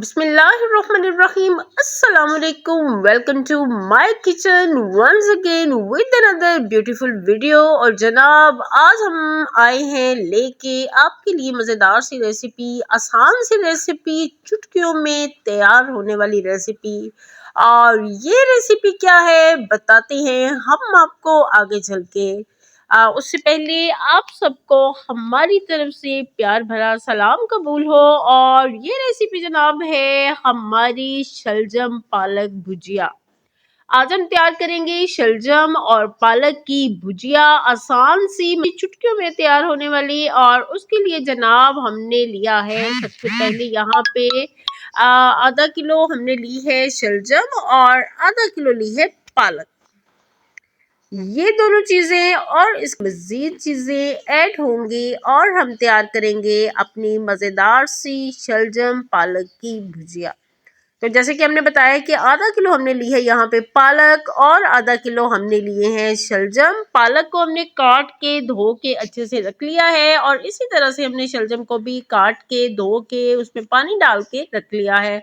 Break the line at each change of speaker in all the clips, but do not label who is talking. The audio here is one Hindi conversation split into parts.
बिस्मिल्लाहिर्रहमानिर्रहीम अस्सलाम वालेकुम। Welcome to my kitchen once again with another beautiful video. और जनाब आज हम आए हैं लेके आपके लिए मज़ेदार सी रेसिपी, आसान सी रेसिपी, चुटकियों में तैयार होने वाली रेसिपी। और ये रेसिपी क्या है बताते हैं हम आपको आगे चल के। उससे पहले आप सबको हमारी तरफ से प्यार भरा सलाम कबूल हो। और ये रेसिपी जनाब है हमारी शलजम पालक भुजिया। आज हम तैयार करेंगे शलजम और पालक की भुजिया, आसान सी चुटकियों में तैयार होने वाली। और उसके लिए जनाब हमने लिया है सबसे पहले यहाँ पे आधा किलो हमने ली है शलजम और आधा किलो ली है पालक। ये दोनों चीजें और इस मजीद चीजें ऐड होंगी और हम तैयार करेंगे अपनी मजेदार सी शलजम पालक की भुजिया। तो जैसे कि हमने बताया कि आधा किलो हमने ली है यहाँ पे पालक और आधा किलो हमने लिए हैं शलजम। पालक को हमने काट के धो के अच्छे से रख लिया है और इसी तरह से हमने शलजम को भी काट के धो के उसमें पानी डाल के रख लिया है।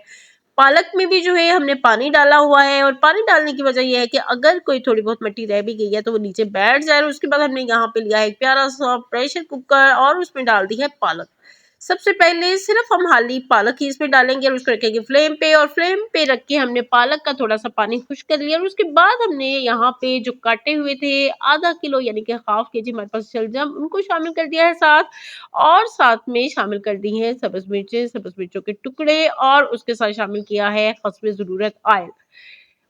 पालक में भी जो है हमने पानी डाला हुआ है और पानी डालने की वजह यह है कि अगर कोई थोड़ी बहुत मिट्टी रह भी गई है तो वो नीचे बैठ जाए। और उसके बाद हमने यहाँ पे लिया है एक प्यारा सा प्रेशर कुकर और उसमें डाल दी है पालक। सबसे पहले सिर्फ हम हाली पालक ही इसमें डालेंगे और उसको रखेंगे फ्लेम पे। और फ्लेम पे रख के हमने पालक का थोड़ा सा पानी खुश कर लिया और उसके बाद हमने यहाँ पे जो काटे हुए थे आधा किलो यानी कि हाफ के जी हमारे पास शलजम, उनको शामिल कर दिया है साथ। और साथ में शामिल कर दी है सब्ज मिर्चें, सब्ज मिर्चों के टुकड़े और उसके साथ शामिल किया है हस्बे ज़रूरत ऑयल।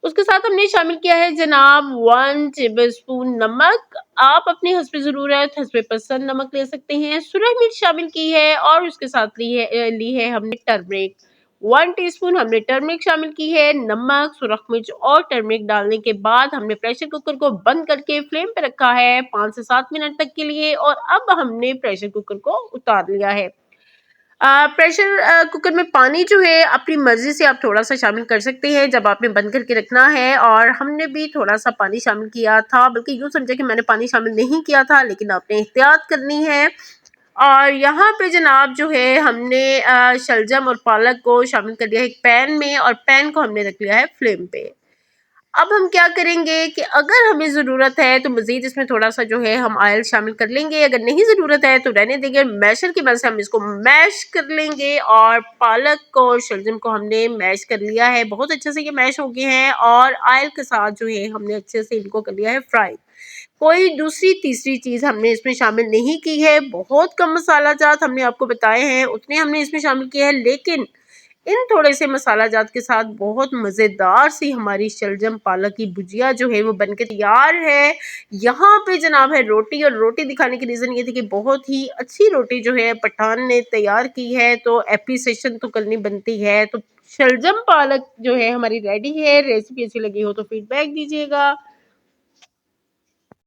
उसके साथ हमने शामिल किया है जनाब 1 टेबल स्पून नमक। आप अपनी हस्बे ज़रूरत, हस्बे पसंद नमक ले सकते हैं। सुरख मिर्च शामिल की है और उसके साथ ली है हमने टर्मरिक। 1 टीस्पून हमने टर्मरिक शामिल की है। नमक, सुरख मिर्च और टर्मरिक डालने के बाद हमने प्रेशर कुकर को बंद करके फ्लेम पे रखा है 5 से 7 मिनट तक के लिए। और अब हमने प्रेशर कुकर को उतार लिया है। प्रेशर कुकर में पानी जो है अपनी मर्जी से आप थोड़ा सा शामिल कर सकते हैं जब आपने बंद करके रखना है। और हमने भी थोड़ा सा पानी शामिल किया था, बल्कि यूँ समझे कि मैंने पानी शामिल नहीं किया था, लेकिन आपने एहतियात करनी है। और यहाँ पे जनाब जो है हमने शलजम और पालक को शामिल कर दिया है एक पैन में और पैन को हमने रख लिया है फ्लेम पे। अब हम क्या करेंगे कि अगर हमें ज़रूरत है तो मज़ीद इसमें थोड़ा-सा जो है हम ऑयल शामिल कर लेंगे, अगर नहीं ज़रूरत है तो रहने देंगे। मैशर की मदद से हम इसको मैश कर लेंगे। और पालक को और शलजम को हमने मैश कर लिया है, बहुत अच्छे से ये मैश हो गए हैं। और ऑयल के साथ जो है हमने अच्छे से इनको कर लिया है फ्राई। कोई दूसरी तीसरी चीज़ हमने इसमें शामिल नहीं की है। बहुत कम मसाला जात हमने आपको बताए हैं, उतने हमने इसमें शामिल किए हैं। लेकिन इन थोड़े से मसाला जात के साथ बहुत मज़ेदार सी हमारी शलजम पालक की भुजिया जो है वो बनके तैयार है। यहाँ पे जनाब है रोटी। और रोटी दिखाने की रीज़न ये थी कि बहुत ही अच्छी रोटी जो है पठान ने तैयार की है, तो एप्रिसिएशन तो करनी बनती है। तो शलजम पालक जो है हमारी रेडी है। रेसिपी अच्छी लगी हो तो फीडबैक दीजिएगा।